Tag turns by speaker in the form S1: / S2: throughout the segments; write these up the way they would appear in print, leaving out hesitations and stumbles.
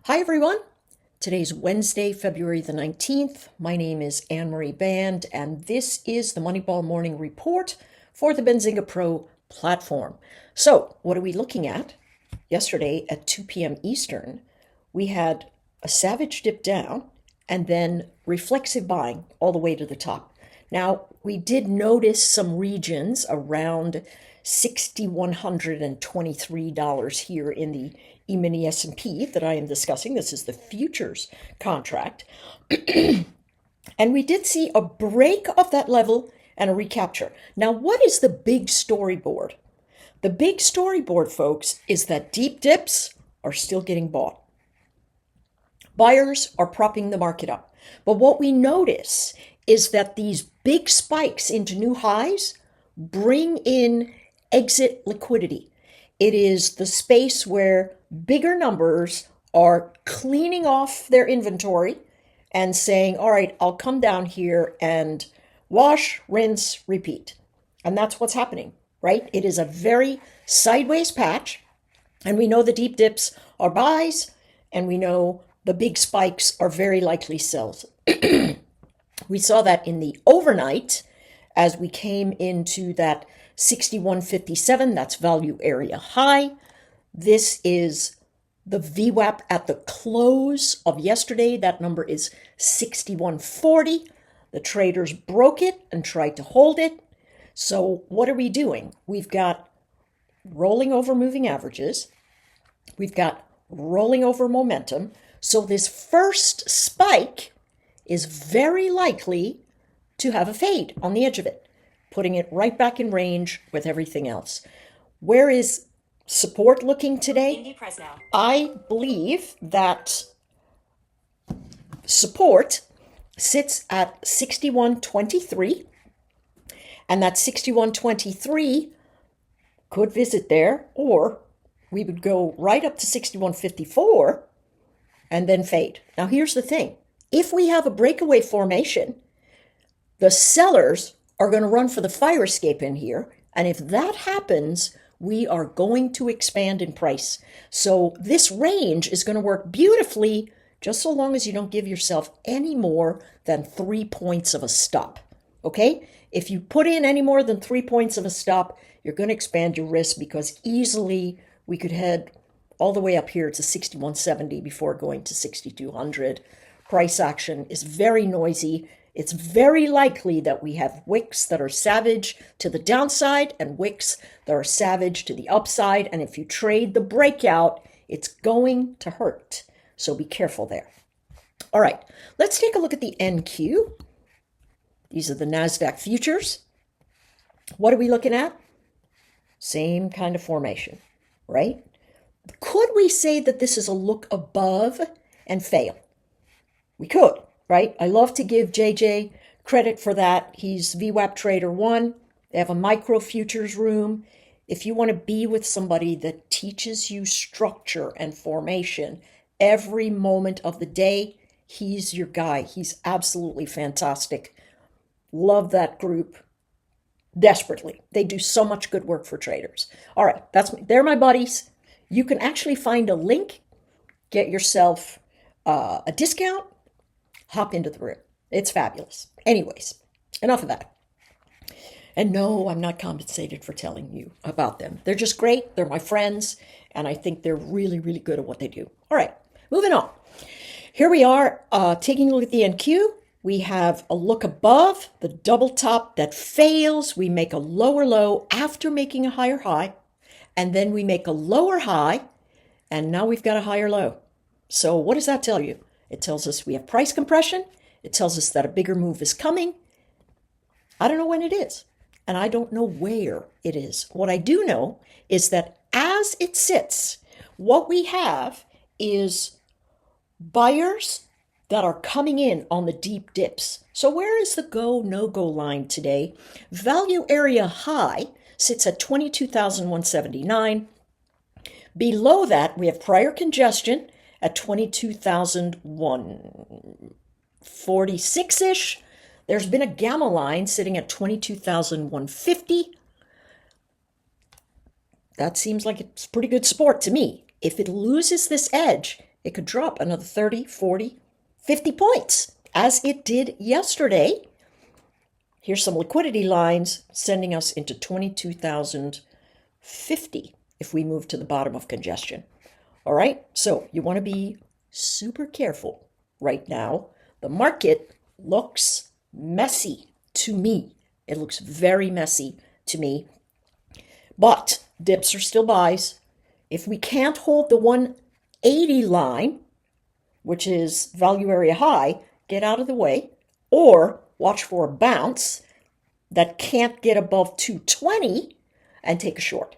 S1: Hi, everyone. Today's Wednesday, February the 19th. My name is Anne-Marie Band, and this is the Moneyball Morning Report for the Benzinga Pro platform. So, what are we looking at? Yesterday at 2 p.m. Eastern, we had a savage dip down and then reflexive buying all the way to the top. Now, we did notice some regions around $6,123 here in the E-mini S&P that I am discussing. This is the futures contract. And we did see a break of that level and a recapture. Now, what is the big storyboard? The big storyboard, folks, is that deep dips are still getting bought. Buyers are propping the market up. But what we notice is that these big spikes into new highs bring in exit liquidity. It is the space where bigger numbers are cleaning off their inventory and saying, all right, I'll come down here and wash, rinse, repeat. And that's what's happening, right? It is a very sideways patch. And we know the deep dips are buys, and we know the big spikes are very likely sells. We saw that in the overnight as we came into that 61.57, that's value area high. This is the VWAP at the close of yesterday. That number is 61.40. The traders broke it and tried to hold it. So what are we doing? We've got rolling over moving averages. We've got rolling over momentum. So this first spike is very likely to have a fade on the edge of it, putting it right back in range with everything else. Where is support looking today? I believe that support sits at 61.23, and that 61.23 could visit there, or we would go right up to 61.54 and then fade. Now, here's the thing. If we have a breakaway formation, the sellers are going to run for the fire escape in here. And if that happens, we are going to expand in price. So this range is going to work beautifully, just so long as you don't give yourself any more than 3 points of a stop. Okay? If you put in any more than 3 points of a stop, you're going to expand your risk, because easily we could head all the way up here to 61.70 before going to 6,200. Price action is very noisy. It's very likely that we have wicks that are savage to the downside and wicks that are savage to the upside. And if you trade the breakout, it's going to hurt. So be careful there. All right, let's take a look at the NQ. These are the Nasdaq futures. What are we looking at? Same kind of formation, right? Could we say that this is a look above and fail? We could, right? I love to give JJ credit for that. He's VWAP Trader 1. They have a micro futures room. If you want to be with somebody that teaches you structure and formation every moment of the day, he's your guy. He's absolutely fantastic. Love that group desperately. They do so much good work for traders. All right, they're my buddies. You can actually find a link, get yourself a discount, hop into the room. It's fabulous. Anyways, enough of that. And no, I'm not compensated for telling you about them. They're just great. They're my friends, and I think they're really, really good at what they do. All right, moving on. Here we are taking a look at the NQ. We have a look above the double top that fails. We make a lower low after making a higher high, and then we make a lower high, and now we've got a higher low. So what does that tell you? It tells us we have price compression. It tells us that a bigger move is coming. I don't know when it is, and I don't know where it is. What I do know is that as it sits, what we have is buyers that are coming in on the deep dips. So where is the go, no-go line today? Value area high sits at 22,179. Below that, we have prior congestion at 22,146-ish. There's been a gamma line sitting at 22,150. That seems like it's pretty good sport to me. If it loses this edge, it could drop another 30, 40, 50 points, as it did yesterday. Here's some liquidity lines sending us into 22,050 if we move to the bottom of congestion. All right, so you want to be super careful right now. The market looks messy to me. It looks very messy to me. But dips are still buys. If we can't hold the 180 line, which is value area high, get out of the way, or watch for a bounce that can't get above 220 and take a short.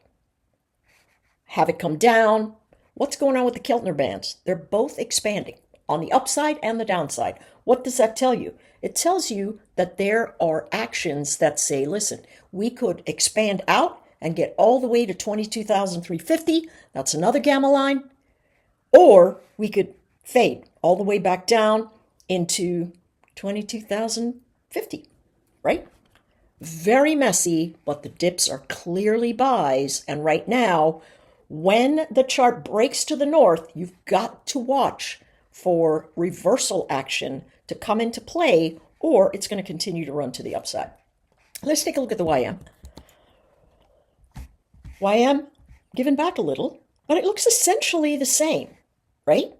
S1: Have it come down. What's going on with the Keltner bands? They're both expanding on the upside and the downside. What does that tell you? It tells you that there are actions that say, listen, we could expand out and get all the way to 22,350. That's another gamma line. Or we could fade all the way back down into 22,050, right? Very messy, but the dips are clearly buys. And right now, when the chart breaks to the north, you've got to watch for reversal action to come into play, or it's going to continue to run to the upside. Let's take a look at the YM. YM given back a little, but it looks essentially the same, right?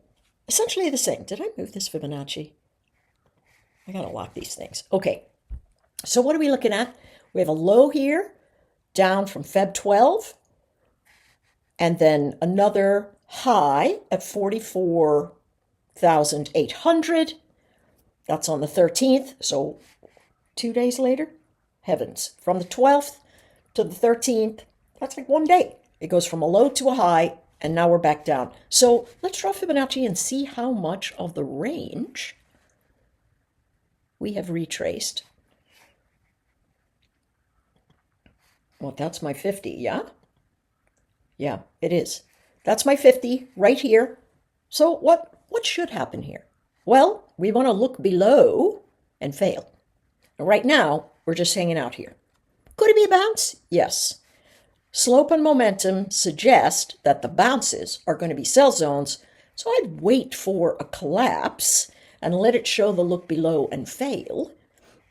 S1: Essentially the same. Did I move this Fibonacci? I got to lock these things. Okay, so what are we looking at? We have a low here, down from Feb 12, and then another high at 44,800. That's on the 13th, so 2 days later. Heavens, from the 12th to the 13th, that's like 1 day. It goes from a low to a high, and now we're back down. So let's draw Fibonacci and see how much of the range we have retraced. Well, that's my 50, yeah? Yeah, it is. That's my 50 right here. So what should happen here? Well, we want to look below and fail. Right now, we're just hanging out here. Could it be a bounce? Yes. Slope and momentum suggest that the bounces are going to be sell zones, so I'd wait for a collapse and let it show the look below and fail.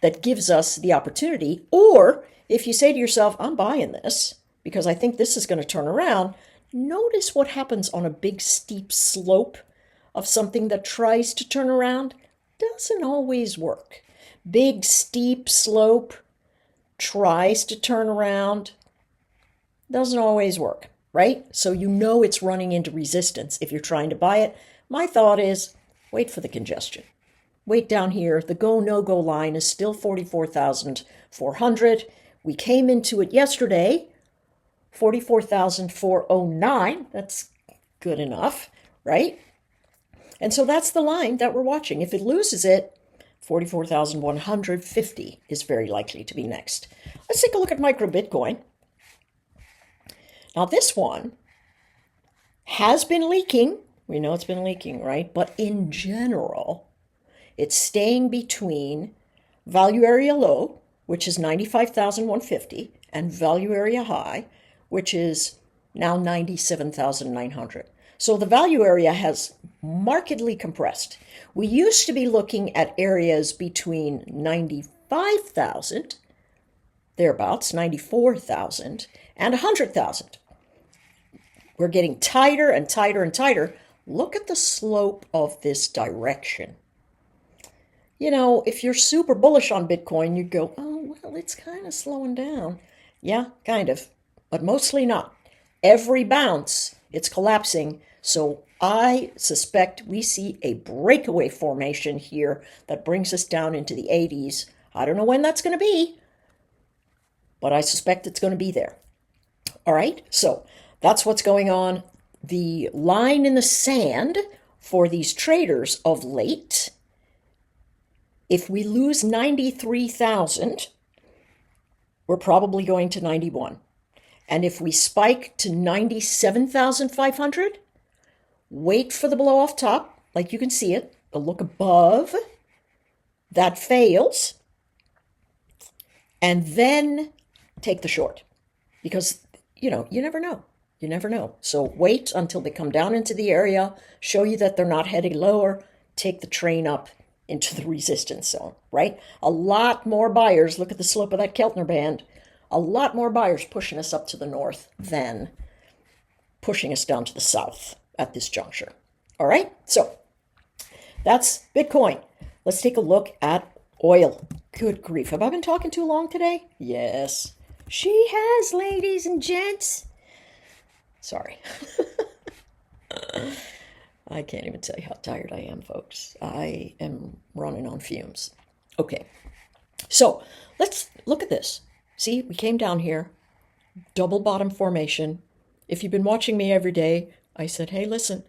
S1: That gives us the opportunity. Or if you say to yourself, I'm buying this because I think this is going to turn around, notice what happens on a big steep slope of something that tries to turn around. Doesn't always work. Big steep slope tries to turn around. Doesn't always work, right? So you know it's running into resistance if you're trying to buy it. My thought is wait for the congestion. Wait down here. The go, no-go line is still 44,400. We came into it yesterday, 44,409. That's good enough, right? And so that's the line that we're watching. If it loses it, 44,150 is very likely to be next. Let's take a look at micro Bitcoin. Now this one has been leaking. We know it's been leaking, right? But in general, it's staying between value area low, which is 95,150, and value area high, which is now 97,900. So the value area has markedly compressed. We used to be looking at areas between 95,000, thereabouts, 94,000, and 100,000. We're getting tighter and tighter and tighter. Look at the slope of this direction. You know, if you're super bullish on Bitcoin, you'd go, oh, well, it's kind of slowing down. Yeah, kind of, but mostly not. Every bounce, it's collapsing. So I suspect we see a breakaway formation here that brings us down into the 80s. I don't know when that's going to be, but I suspect it's going to be there. All right, so that's what's going on. The line in the sand for these traders of late, if we lose 93,000, we're probably going to 91. And if we spike to 97,500, wait for the blow off top, like you can see it, the look above, that fails, and then take the short. Because, you know, you never know. You never know. So wait until they come down into the area, show you that they're not heading lower, take the train up into the resistance zone, right? A lot more buyers, look at the slope of that Keltner band, a lot more buyers pushing us up to the north than pushing us down to the south at this juncture. All right, so that's Bitcoin. Let's take a look at oil. Good grief. Have I been talking too long today? Yes. She has, ladies and gents. Sorry. I can't even tell you how tired I am, folks. I am running on fumes. Okay, so let's look at this. See, we came down here, double bottom formation. If you've been watching me every day, I said, hey, listen,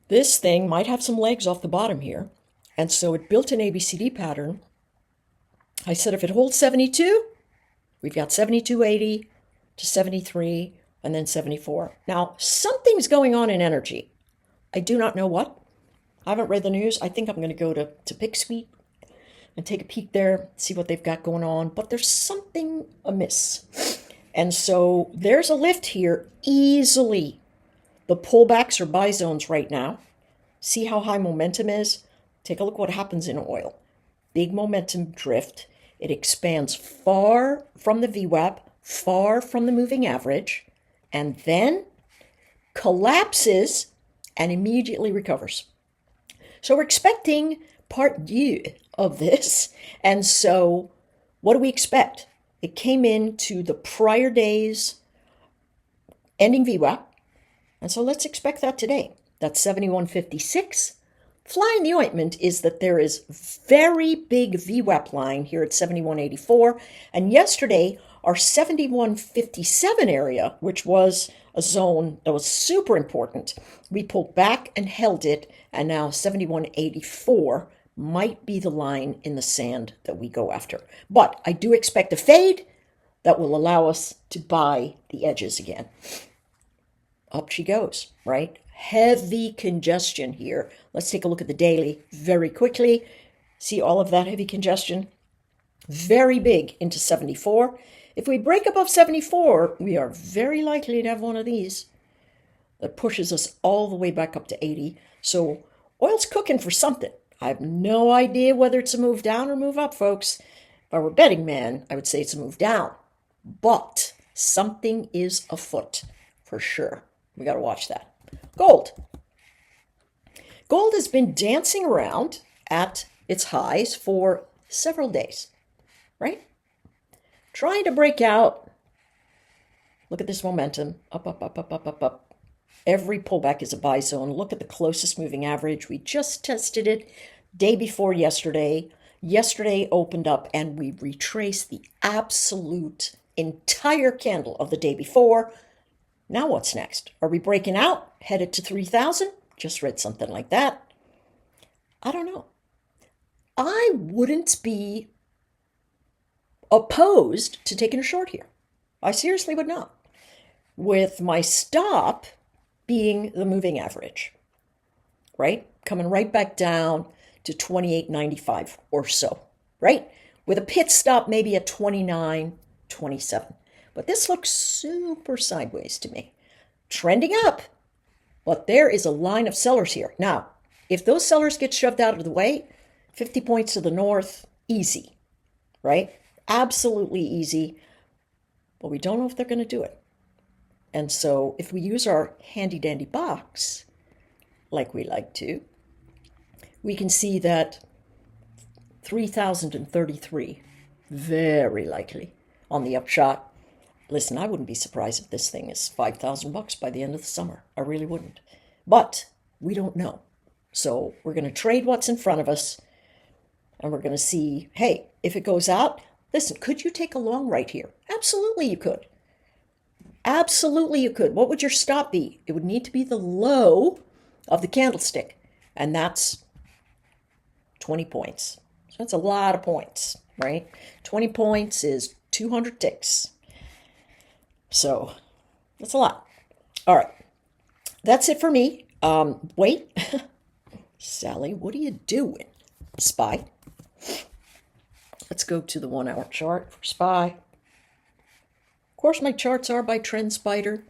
S1: this thing might have some legs off the bottom here. And so it built an ABCD pattern. I said, if it holds 72, we've got 72.80 to 73 and then 74. Now, something's going on in energy. I do not know what. I haven't read the news. I think I'm going to go to PickSuite and take a peek there, see what they've got going on. But there's something amiss. And so there's a lift here easily. The pullbacks are buy zones right now. See how high momentum is? Take a look what happens in oil. Big momentum drift. It expands far from the VWAP, far from the moving average, and then collapses and immediately recovers. So we're expecting part two of this. And so what do we expect? It came into the prior day's ending VWAP. And so let's expect that today. That's 71.56. Fly in the ointment is that there is very big VWAP line here at 71.84. And yesterday, our 71.57 area, which was a zone that was super important, we pulled back and held it. And now 71.84 might be the line in the sand that we go after. But I do expect a fade that will allow us to buy the edges again. Up she goes, right? Heavy congestion here. Let's take a look at the daily very quickly. See all of that heavy congestion? Very big into 74. If we break above 74, we are very likely to have one of these that pushes us all the way back up to 80. So oil's cooking for something. I have no idea whether it's a move down or move up, folks. If I were a betting man, I would say it's a move down. But something is afoot for sure. We got to watch that. Gold. Gold has been dancing around at its highs for several days, right? Trying to break out. Look at this momentum. Up, up, up, up, up, up, up. Every pullback is a buy zone. Look at the closest moving average. We just tested it day before yesterday. Yesterday opened up and we retraced the absolute entire candle of the day before. Now what's next? Are we breaking out? Headed to 3,000? Just read something like that. I don't know. I wouldn't be opposed to taking a short here. I seriously would not. With my stop being the moving average, right? Coming right back down to 28.95 or so, right? With a pit stop maybe at 29.27. But this looks super sideways to me. Trending up, but there is a line of sellers here. Now, if those sellers get shoved out of the way, 50 points to the north, easy, right? Absolutely easy, but we don't know if they're going to do it. And so if we use our handy-dandy box, like we like to, we can see that 3,033, very likely on the upshot. Listen, I wouldn't be surprised if this thing is $5,000 by the end of the summer. I really wouldn't. But we don't know. So we're going to trade what's in front of us, and we're going to see, hey, if it goes out, listen, could you take a long right here? Absolutely you could. Absolutely you could. What would your stop be? It would need to be the low of the candlestick, and that's 20 points. So that's a lot of points, right? 20 points is 200 ticks. So that's a lot. All right. That's it for me. Wait. Sally, what are you doing? SPY. Let's go to the 1 hour chart for SPY. Of course, my charts are by Trend Spider.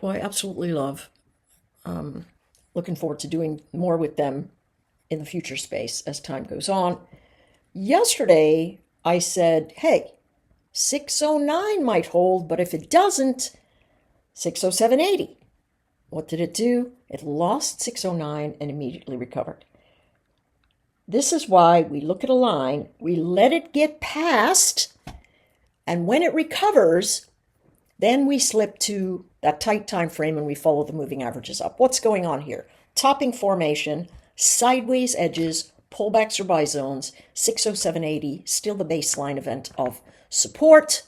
S1: who I absolutely love. Looking forward to doing more with them in the future space as time goes on. Yesterday, I said, hey, 609 might hold, but if it doesn't, 607.80. What did it do? It lost 609 and immediately recovered. This is why we look at a line, we let it get past, and when it recovers, then we slip to that tight time frame and we follow the moving averages up. What's going on here? Topping formation, sideways edges, pullbacks or buy zones, 607.80, still the baseline event of support.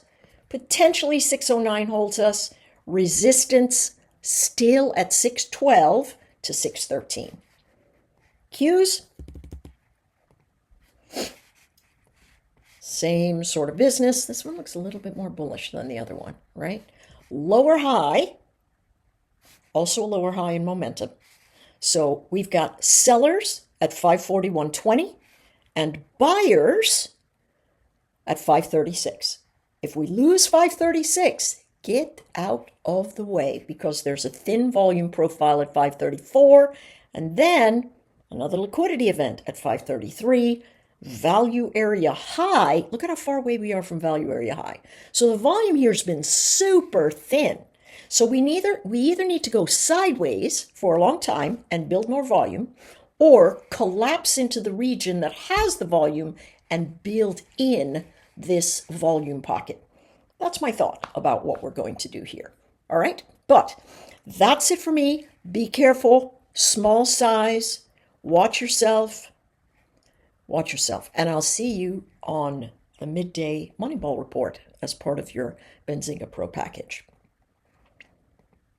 S1: Potentially 609 holds us. Resistance still at 612 to 613. Cues? Same sort of business. This one looks a little bit more bullish than the other one, right? Lower high, also a lower high in momentum. So we've got sellers at 541.20 and buyers at 536. If we lose 536, get out of the way because there's a thin volume profile at 534 and then another liquidity event at 533. Value area high. Look at how far away we are from value area high. So the volume here has been super thin. So we either need to go sideways for a long time and build more volume, or collapse into the region that has the volume and build in this volume pocket. That's my thought about what we're going to do here. All right, but that's it for me. Be careful, small size, watch yourself. Watch yourself. And I'll see you on the midday Moneyball report as part of your Benzinga Pro package.